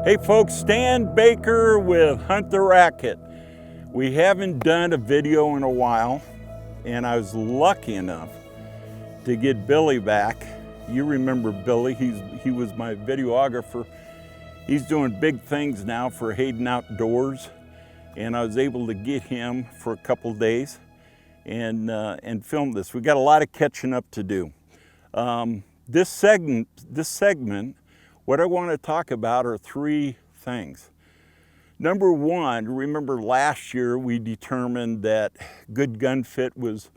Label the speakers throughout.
Speaker 1: Hey folks, Stan Baker with Hunt the Racket. We haven't done a video in a while, and I was lucky enough to get Billy back. You remember Billy, he was my videographer. He's doing big things now for Hayden Outdoors, and I was able to get him for a couple days and film this. We got a lot of catching up to do. This segment, what I want to talk about are three things. Number one, remember last year we determined that good gun fit was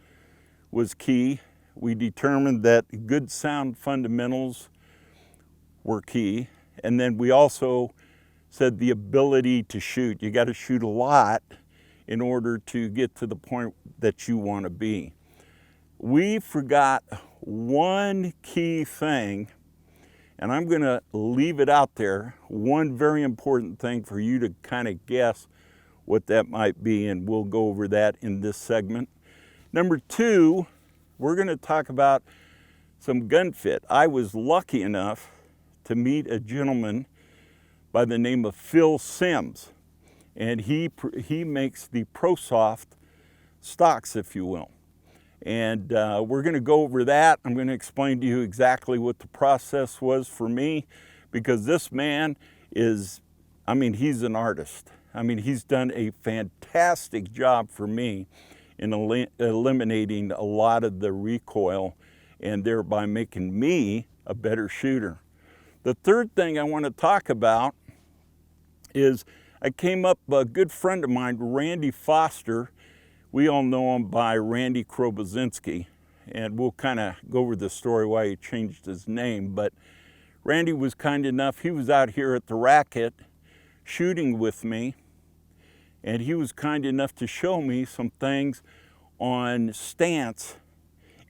Speaker 1: key. We determined that good sound fundamentals were key. And then we also said the ability to shoot. You got to shoot a lot in order to get to the point that you want to be. We forgot one key thing, and I'm going to leave it out there. One very important thing for you to kind of guess what that might be, and we'll go over that in this segment. Number two, we're going to talk about some gun fit. I was lucky enough to meet a gentleman by the name of Phil Sims, and he makes the ProSoft stocks, if you will. And we're going to go over that. I'm going to explain to you exactly what the process was for me, because this man is, he's an artist. He's done a fantastic job for me in eliminating a lot of the recoil and thereby making me a better shooter. The third thing I want to talk about is I came up, a good friend of mine, Randy Foster. We all know him by Randy Krobozinski, and we'll kind of go over the story why he changed his name. But Randy was kind enough, he was out here at the Rackett shooting with me, and he was kind enough to show me some things on stance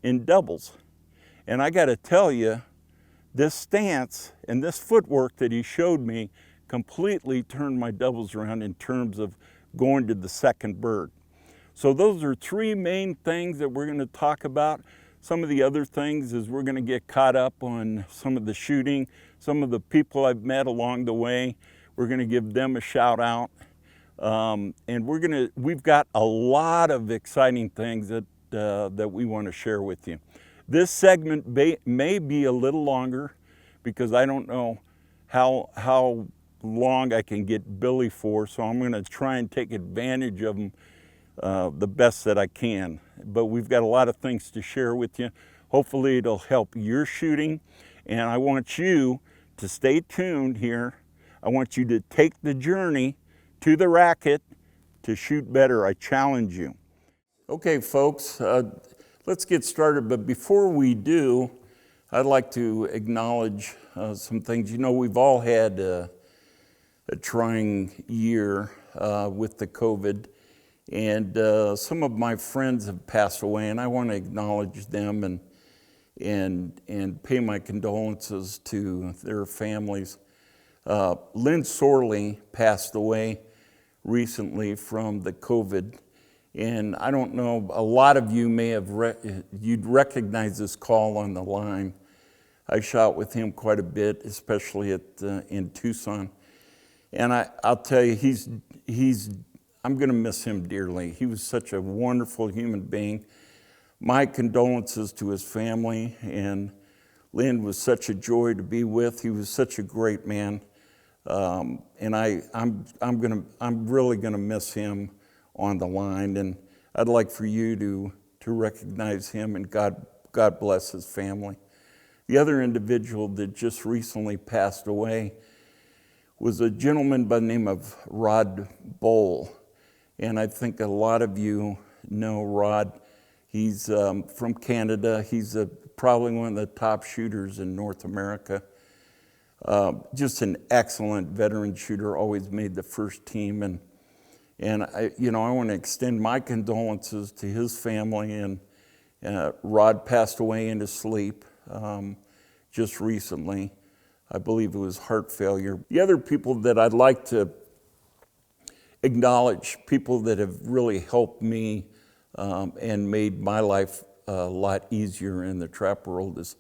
Speaker 1: in doubles. And I got to tell you, this stance and this footwork that he showed me completely turned my doubles around in terms of going to the second bird. So those are three main things that we're going to talk about. Some of the other things is we're going to get caught up on some of the shooting, some of the people I've met along the way. We're going to give them a shout out. And we've got a lot of exciting things that we want to share with you. This segment may be a little longer because I don't know how long I can get Billy for, so I'm going to try and take advantage of him the best that I can. But we've got a lot of things to share with you. Hopefully it'll help your shooting, and I want you to stay tuned here. I want you to take the journey to the Racket to shoot better. I challenge you. Okay, folks, let's get started. But before we do, I'd like to acknowledge some things. You know, we've all had a trying year with the COVID. And some of my friends have passed away, and I want to acknowledge them and pay my condolences to their families. Lynn Sorley passed away recently from the COVID, and I don't know, a lot of you may have, you'd recognize this call on the line. I shot with him quite a bit, especially in Tucson. And I'll tell you, I'm going to miss him dearly. He was such a wonderful human being. My condolences to his family, and Lynn was such a joy to be with. He was such a great man, and I'm really going to miss him on the line. And I'd like for you to recognize him, and God bless his family. The other individual that just recently passed away was a gentleman by the name of Rod Bowl. And I think a lot of you know Rod. He's from Canada. He's probably one of the top shooters in North America. Just an excellent veteran shooter, always made the first team. And I want to extend my condolences to his family. And Rod passed away in his sleep just recently. I believe it was heart failure. The other people that I'd like to acknowledge, people that have really helped me and made my life a lot easier in the trap world, is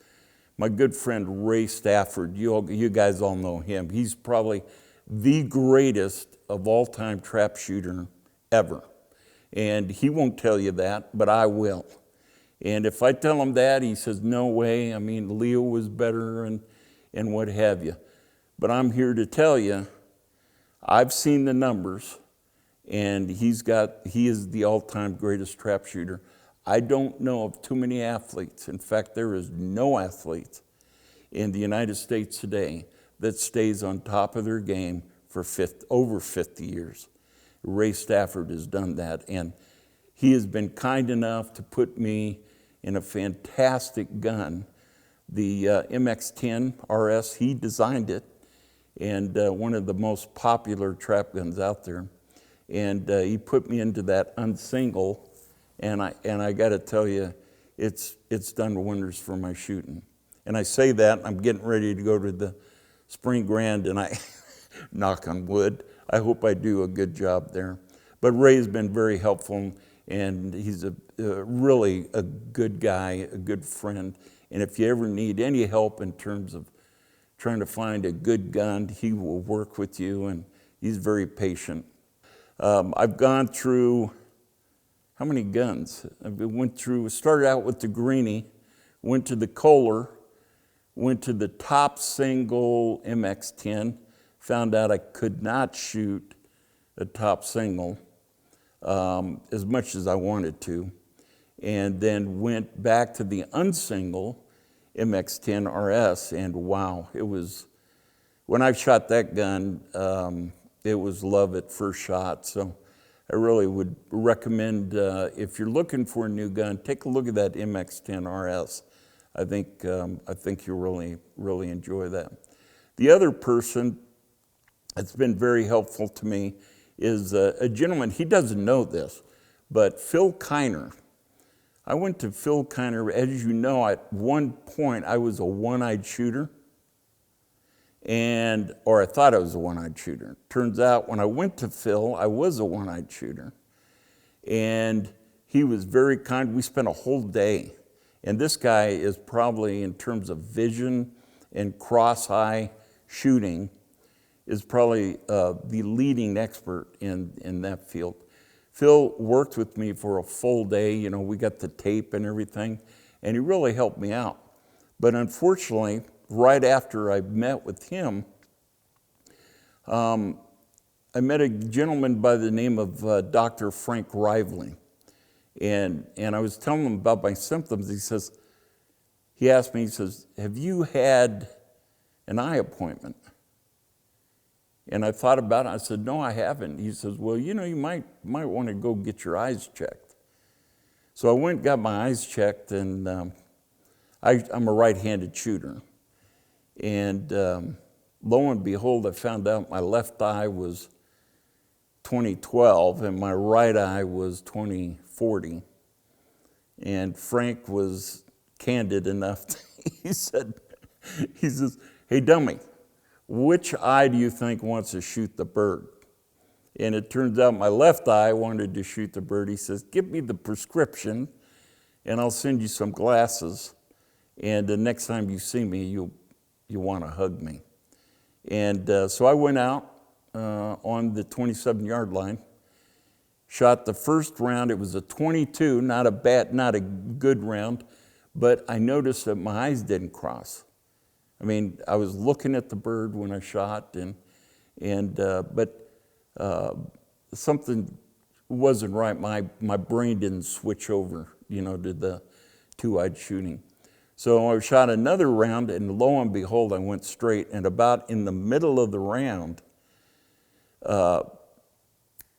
Speaker 1: my good friend Ray Stafford. You guys all know him. He's probably the greatest of all-time trap shooter ever. And he won't tell you that, but I will. And if I tell him that, he says, no way. I mean, Leo was better and what have you. But I'm here to tell you, I've seen the numbers, and he is the all-time greatest trap shooter. I don't know of too many athletes. In fact, there is no athlete in the United States today that stays on top of their game for over 50 years. Ray Stafford has done that, and he has been kind enough to put me in a fantastic gun. The MX-10 RS, he designed it, and one of the most popular trap guns out there. And he put me into that unsingle, and I got to tell you, it's done wonders for my shooting. And I say that, I'm getting ready to go to the Spring Grand, and I, knock on wood, I hope I do a good job there. But Ray's been very helpful, and he's really a good guy, a good friend. And if you ever need any help in terms of trying to find a good gun, he will work with you, and he's very patient. I've gone through, how many guns? Started out with the Greenie, went to the Kohler, went to the top single MX-10, found out I could not shoot a top single as much as I wanted to, and then went back to the unsingle MX-10 RS, and wow, it was, when I shot that gun, it was love at first shot. So I really would recommend, if you're looking for a new gun, take a look at that MX-10 RS. I think you'll really enjoy that. The other person that's been very helpful to me is a gentleman, he doesn't know this, but Phil Keiner. I went to Phil Keiner. As you know, at one point I was a one-eyed shooter, or I thought I was a one-eyed shooter. Turns out when I went to Phil, I was a one-eyed shooter. And he was very kind. We spent a whole day. And this guy is probably, in terms of vision and cross-eye shooting, is probably the leading expert in that field. Phil worked with me for a full day. You know, we got the tape and everything, and he really helped me out. But unfortunately, right after I met with him, I met a gentleman by the name of Dr. Frank Rively. And I was telling him about my symptoms. He asked me, he says, have you had an eye appointment? And I thought about it. I said, no, I haven't. He says, well, you know, you might want to go get your eyes checked. So I went and got my eyes checked, and I'm a right-handed shooter. And lo and behold, I found out my left eye was 20/12 and my right eye was 20/40. And Frank was candid enough. He says, hey, dummy, which eye do you think wants to shoot the bird? And it turns out my left eye wanted to shoot the bird. He says, give me the prescription and I'll send you some glasses. And the next time you see me, you want to hug me. And so I went out on the 27-yard line, shot the first round. It was a 22, not a good round, but I noticed that my eyes didn't cross. I mean, I was looking at the bird when I shot, but something wasn't right. My brain didn't switch over, to the two-eyed shooting. So I shot another round, and lo and behold, I went straight. And about in the middle of the round,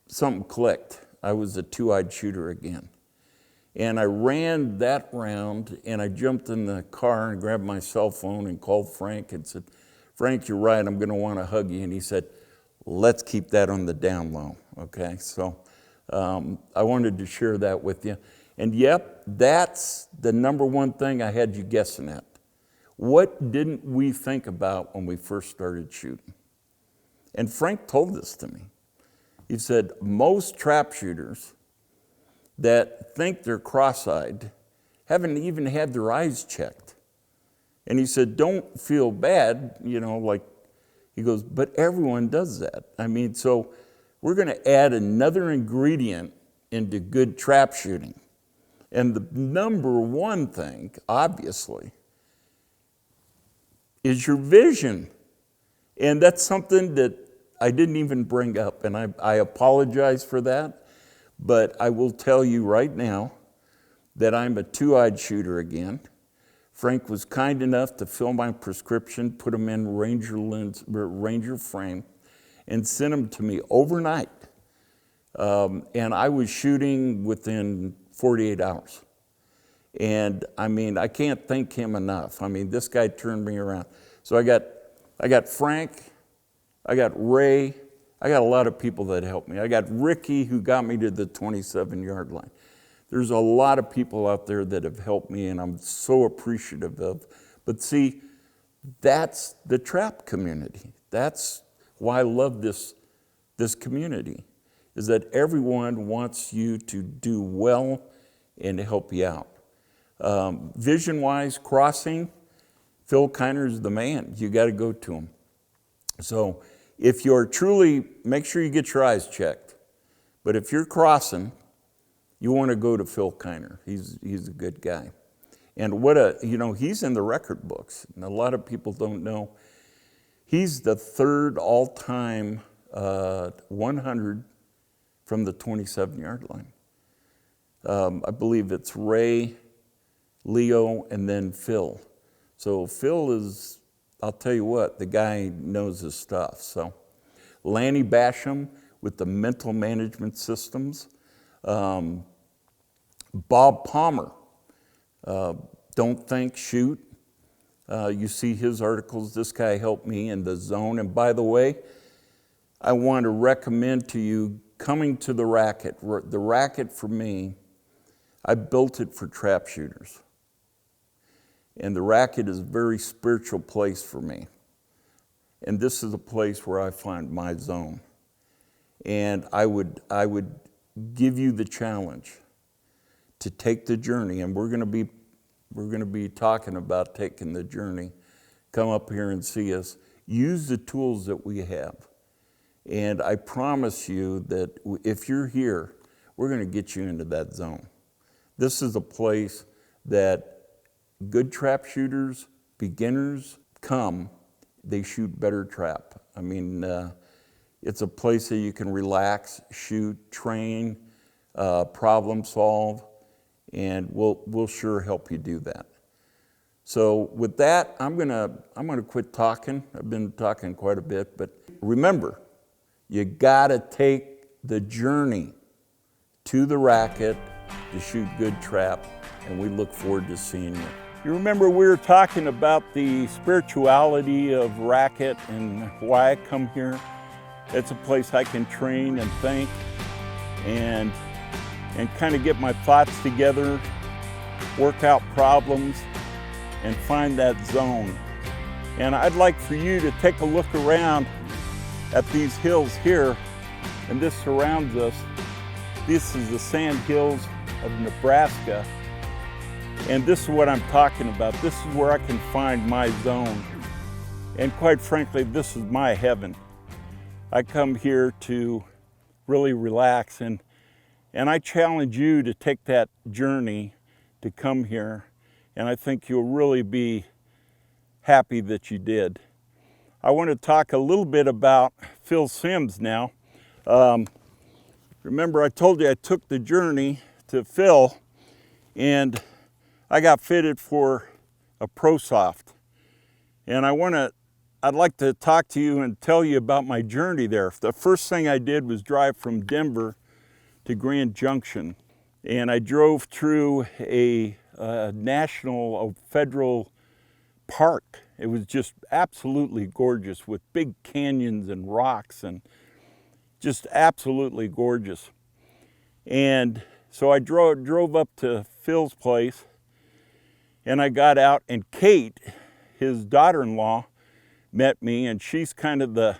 Speaker 1: something clicked. I was a two-eyed shooter again. And I ran that round, and I jumped in the car and grabbed my cell phone and called Frank and said, Frank, you're right, I'm going to want to hug you. And he said, let's keep that on the down low, okay? So I wanted to share that with you. And yep, that's the number one thing I had you guessing at. What didn't we think about when we first started shooting? And Frank told this to me. He said, most trap shooters that think they're cross-eyed haven't even had their eyes checked. And he said, don't feel bad, like He goes, but everyone does that. I mean, so we're going to add another ingredient into good trap shooting. And the number one thing, obviously, is your vision. And that's something that I didn't even bring up, and I apologize for that. But I will tell you right now that I'm a two-eyed shooter again. Frank was kind enough to fill my prescription, put them in Ranger frame, and sent them to me overnight. And I was shooting within 48 hours. And I mean, I can't thank him enough. I mean, this guy turned me around. So I got Frank, I got Ray, I got a lot of people that helped me. I got Ricky, who got me to the 27-yard line. There's a lot of people out there that have helped me, and I'm so appreciative of. But see, that's the trap community. That's why I love this community, is that everyone wants you to do well and to help you out. Vision-wise, crossing, Phil Keiner is the man. You got to go to him. So if you're truly, make sure you get your eyes checked. But if you're crossing, you want to go to Phil Keiner. He's a good guy. And he's in the record books. And a lot of people don't know. He's the third all-time 100 from the 27-yard line. I believe it's Ray, Leo, and then Phil. So Phil is, I'll tell you what, the guy knows his stuff. So Lanny Basham with the mental management systems. Bob Palmer, Don't Think, Shoot. You see his articles. This guy helped me in the zone. And by the way, I want to recommend to you coming to the Rackett. The Rackett for me, I built it for trap shooters. And the Rackett is a very spiritual place for me. And this is a place where I find my zone. And I would give you the challenge to take the journey, and we're going to be talking about taking the journey. Come up here and see us. Use the tools that we have. And I promise you that if you're here, we're going to get you into that zone. This is a place that good trap shooters, beginners come, they shoot better trap. I mean, it's a place that you can relax, shoot, train, problem solve, and we'll sure help you do that. So with that, I'm gonna quit talking. I've been talking quite a bit, but remember, you gotta take the journey to the Rackett to shoot good trap, and we look forward to seeing you. You remember we were talking about the spirituality of Rackett and why I come here. It's a place I can train and think and kind of get my thoughts together, work out problems, and find that zone. And I'd like for you to take a look around at these hills here, and this surrounds us. This is the sand hills of Nebraska, and this is what I'm talking about. This is where I can find my zone. And quite frankly, this is my heaven. I come here to really relax, and I challenge you to take that journey to come here, and I think you'll really be happy that you did. I want to talk a little bit about Phil Simms now. Remember I told you I took the journey to Phil, and I got fitted for a ProSoft. And I'd like to talk to you and tell you about my journey there. The first thing I did was drive from Denver to Grand Junction. And I drove through a national, federal park. It was just absolutely gorgeous with big canyons and rocks and just absolutely gorgeous. And so I drove up to Phil's place, and I got out, and Kate, his daughter-in-law, met me, and she's kind of the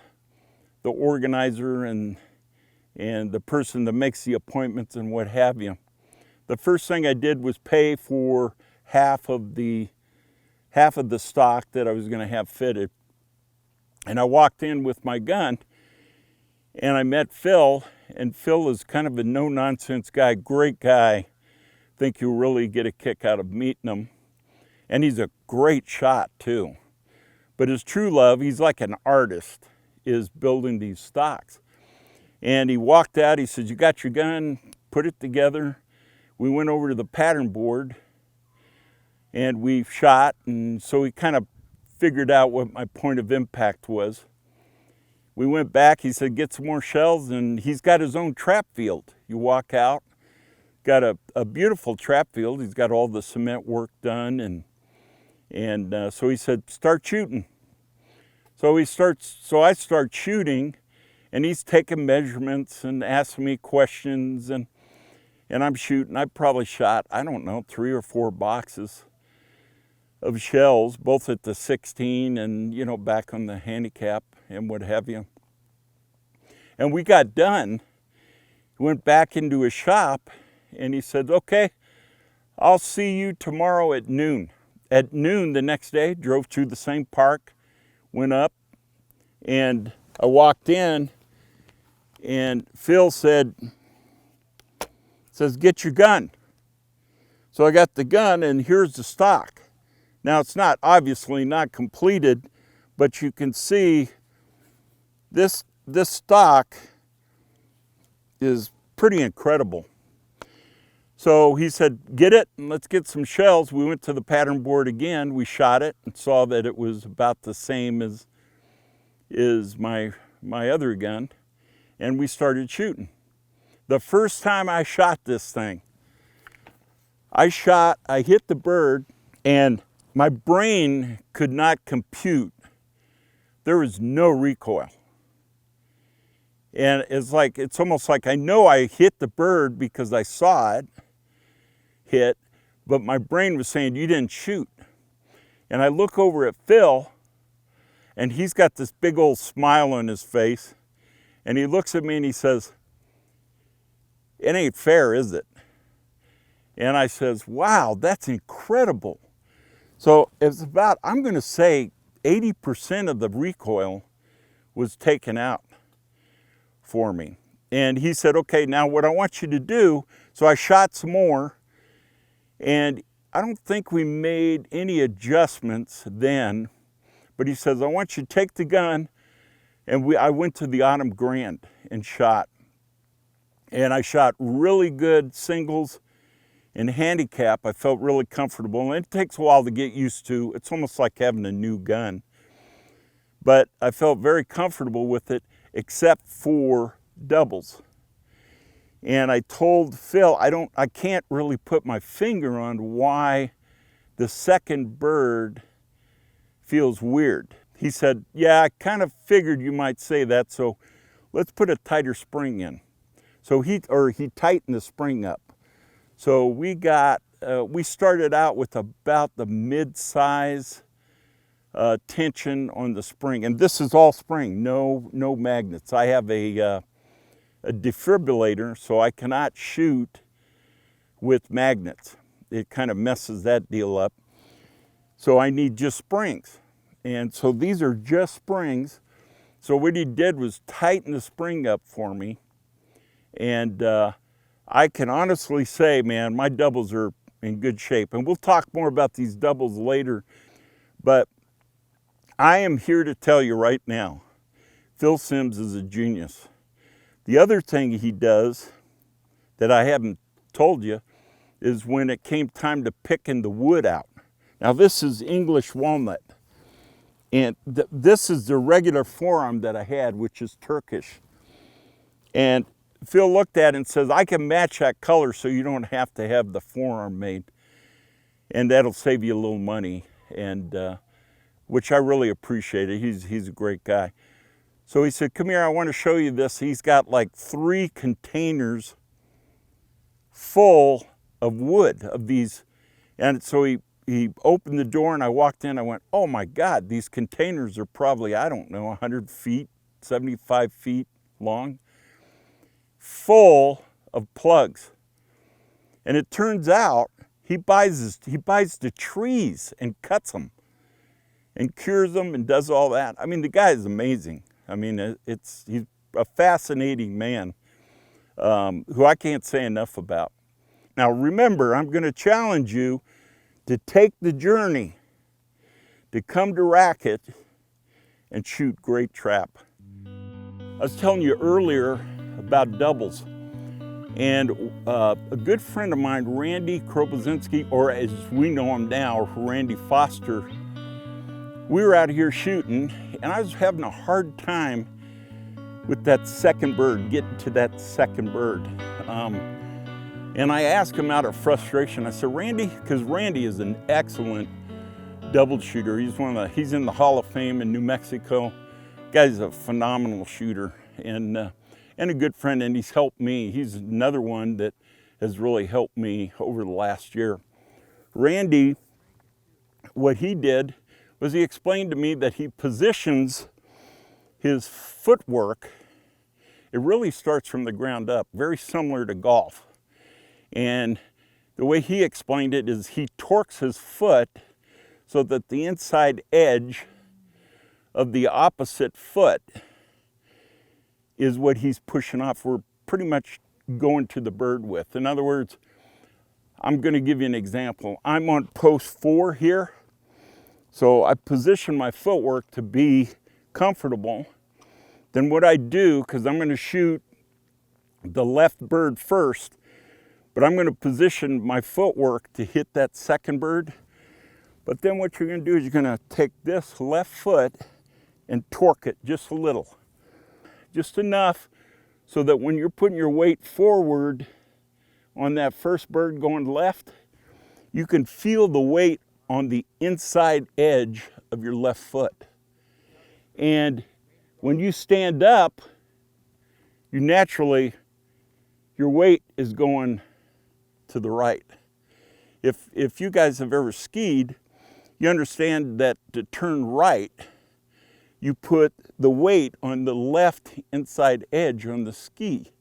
Speaker 1: organizer and the person that makes the appointments and what have you. The first thing I did was pay for half of the stock that I was going to have fitted. And I walked in with my gun, and I met Phil, and Phil is kind of a no-nonsense guy, great guy. Think you'll really get a kick out of meeting him. And he's a great shot too. But his true love, he's like an artist, is building these stocks. And he walked out, he said, "You got your gun, put it together." We went over to the pattern board and we shot, and so he kind of figured out what my point of impact was. We went back, he said, "Get some more shells," and he's got his own trap field. You walk out, got a beautiful trap field. He's got all the cement work done, and so he said, "Start shooting." So I start shooting, and he's taking measurements and asking me questions, and I'm shooting. I probably shot, I don't know, 3 or 4 boxes of shells, both at the 16 and, you know, back on the handicap and what have you. And we got done, went back into his shop, and he said, "Okay, I'll see you tomorrow at noon." At noon the next day, drove through the same park, went up, and I walked in, and Phil says, "Get your gun." So I got the gun, and here's the stock. Now it's not, obviously not completed, but you can see this stock is pretty incredible. So he said, "Get it, and let's get some shells." We went to the pattern board again. We shot it and saw that it was about the same as my other gun, and we started shooting. The first time I shot this thing, I hit the bird, and my brain could not compute. There was no recoil. And it's almost like I know I hit the bird because I saw it hit, but my brain was saying, "You didn't shoot." And I look over at Phil, and he's got this big old smile on his face, and he looks at me and he says, "It ain't fair, is it?" And I says, "Wow, that's incredible." So it's about, I'm going to say 80% of the recoil was taken out for me. And he said, "Okay, now what I want you to do," so I shot some more, and I don't think we made any adjustments then, but he says, "I want you to take the gun," and I went to the Autumn Grand and shot. And I shot really good singles and handicap. I felt really comfortable, and it takes a while to get used to. It's almost like having a new gun. But I felt very comfortable with it, except for doubles. And I told Phil, I can't really put my finger on why the second bird feels weird. He said, "Yeah, I kind of figured you might say that, so let's put a tighter spring in." So he tightened the spring up. So we started out with about the mid-size tension on the spring, and this is all spring, no magnets. I have a defibrillator, so I cannot shoot with magnets. It kind of messes that deal up. So I need just springs. And so these are just springs. So what he did was tighten the spring up for me. And I can honestly say, man, my doubles are in good shape. And we'll talk more about these doubles later. But I am here to tell you right now, Phil Simms is a genius. The other thing he does that I haven't told you is when it came time to picking the wood out. Now this is English walnut. And this is the regular forearm that I had, which is Turkish. And Phil looked at it and says, "I can match that color so you don't have to have the forearm made. And that'll save you a little money," and which I really appreciated. He's a great guy. So he said, "Come here, I want to show you this." He's got like 3 containers full of wood of these. And so he opened the door, and I walked in. I went, "Oh my God, these containers are probably, I don't know, 100 feet, 75 feet long, full of plugs." And it turns out he buys the trees and cuts them. and cures them and does all that. I mean, the guy is amazing. I mean, he's a fascinating man who I can't say enough about. Now remember, I'm going to challenge you to take the journey to come to Rackett and shoot great trap. I was telling you earlier about doubles, and a good friend of mine, Randy Kropozinski, or as we know him now, Randy Foster, we were out here shooting, and I was having a hard time with that second bird, getting to that second bird. And I asked him out of frustration, I said, Randy, because Randy is an excellent double shooter. He's in the Hall of Fame in New Mexico. Guy's a phenomenal shooter and a good friend, and he's helped me. He's another one that has really helped me over the last year. Randy, what he did was he explained to me that he positions his footwork, it really starts from the ground up, very similar to golf. And the way he explained it is he torques his foot so that the inside edge of the opposite foot is what he's pushing off. We're pretty much going to the bird with. In other words, I'm going to give you an example. I'm on post 4 here, so I position my footwork to be comfortable. Then what I do, because I'm going to shoot the left bird first, but I'm going to position my footwork to hit that second bird. But then what you're going to do is you're going to take this left foot and torque it just a little. Just enough so that when you're putting your weight forward on that first bird going left, you can feel the weight on the inside edge of your left foot. And when you stand up, your weight is going to the right. If you guys have ever skied, you understand that to turn right, you put the weight on the left inside edge on the ski.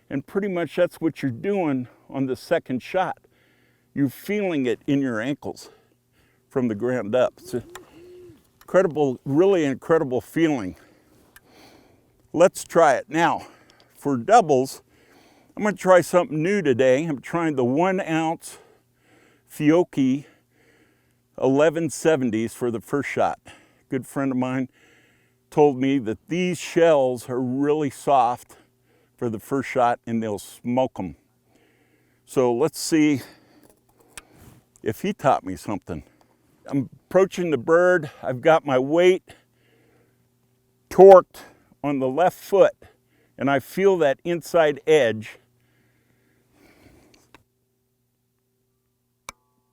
Speaker 1: And pretty much that's what you're doing on the second shot. You're feeling it in your ankles from the ground up. It's an incredible, really incredible feeling. Let's try it. Now, for doubles, I'm going to try something new today. I'm trying the 1 ounce Fiocchi 1170s for the first shot. A good friend of mine told me that these shells are really soft for the first shot and they'll smoke them. So let's see if he taught me something. I'm approaching the bird. I've got my weight torqued on the left foot and I feel that inside edge.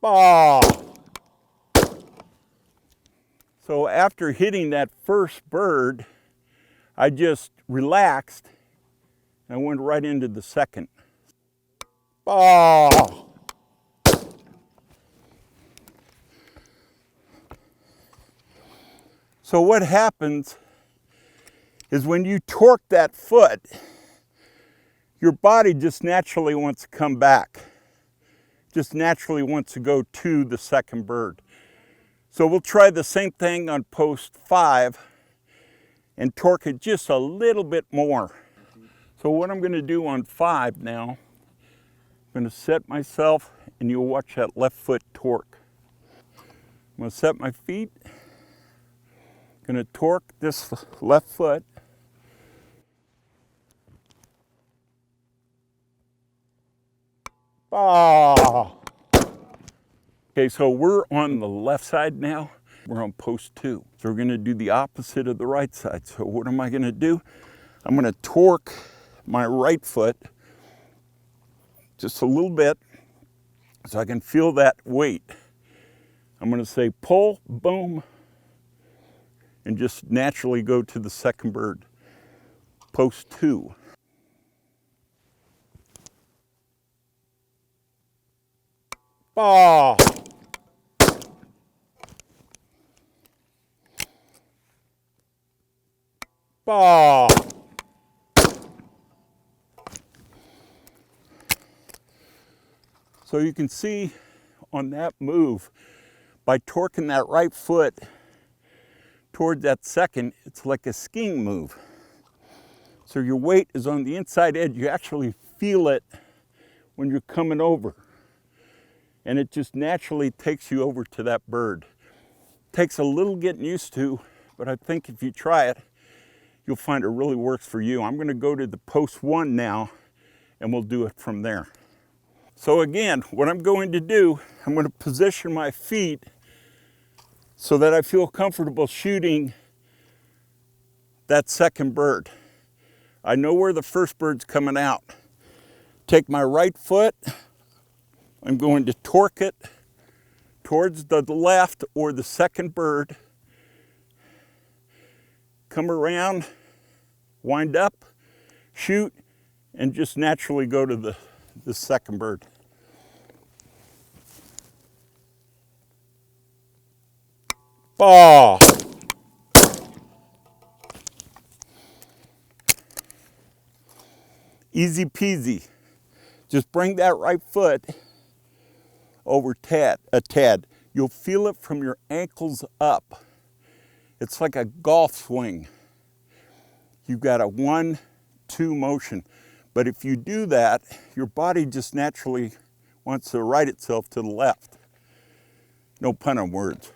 Speaker 1: Oh. So after hitting that first bird, I just relaxed and I went right into the second. Oh. So what happens is when you torque that foot, your body just naturally wants to come back. Just naturally wants to go to the second bird. So we'll try the same thing on post 5 and torque it just a little bit more. So what I'm going to do on 5 now, I'm going to set myself and you'll watch that left foot torque. I'm going to set my feet, I'm going to torque this left foot. Ah. Okay, so we're on the left side now. We're on post 2. So we're going to do the opposite of the right side. So what am I going to do? I'm going to torque my right foot just a little bit so I can feel that weight. I'm going to say pull, boom, and just naturally go to the second bird. Post 2. Ah. Ah. So you can see on that move, by torquing that right foot toward that second, it's like a skiing move. So your weight is on the inside edge. You actually feel it when you're coming over. And it just naturally takes you over to that bird. Takes a little getting used to, but I think if you try it, you'll find it really works for you. I'm gonna go to the post 1 now, and we'll do it from there. So again, what I'm going to do, I'm gonna position my feet so that I feel comfortable shooting that second bird. I know where the first bird's coming out. Take my right foot, I'm going to torque it towards the left or the second bird. Come around, wind up, shoot, and just naturally go to the second bird. Ball. Easy peasy. Just bring that right foot over a tad. You'll feel it from your ankles up. It's like a golf swing. You've got a 1-2 motion. But if you do that, your body just naturally wants to right itself to the left. No pun on words.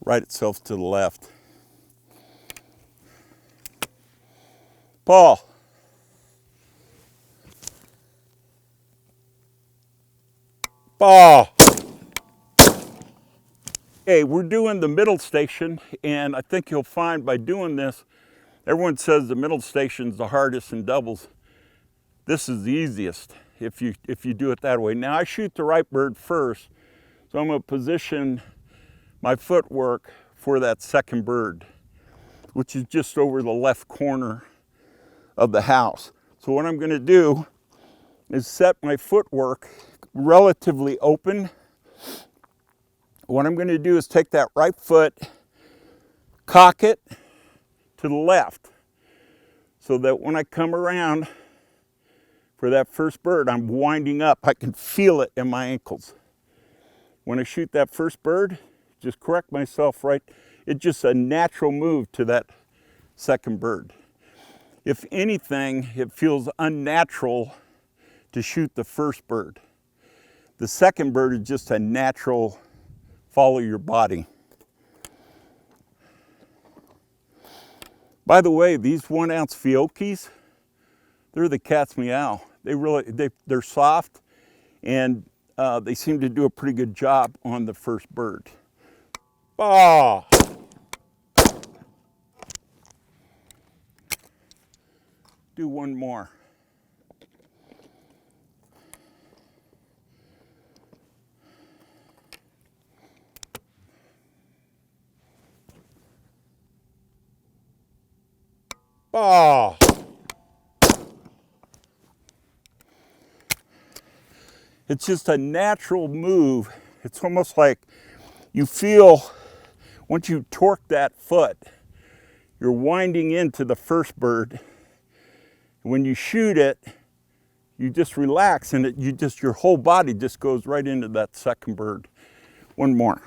Speaker 1: Right itself to the left. Paul. Ball. Okay, we're doing the middle station, and I think you'll find by doing this, everyone says the middle station's the hardest in doubles. This is the easiest if you do it that way. Now I shoot the right bird first, so I'm gonna position my footwork for that second bird, which is just over the left corner of the house. So what I'm gonna do is set my footwork relatively open. What I'm going to do is take that right foot, cock it to the left, so that when I come around for that first bird, I'm winding up. I can feel it in my ankles. When I shoot that first bird, just correct myself right. It's just a natural move to that second bird. If anything, it feels unnatural to shoot the first bird. The second bird is just a natural follow your body. By the way, these 1-ounce Fiocchis, they're the cat's meow. They're soft, and they seem to do a pretty good job on the first bird. Ah! Do one more. Ah! It's just a natural move. It's almost like you feel, once you torque that foot, you're winding into the first bird. When you shoot it, you just relax, and your whole body just goes right into that second bird. One more.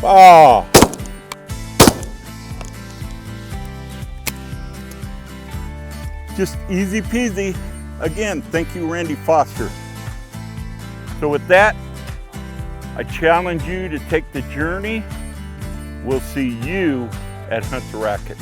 Speaker 1: Ah! Just easy peasy. Again, thank you, Randy Foster. So with that, I challenge you to take the journey. We'll see you at Hunt the Racket.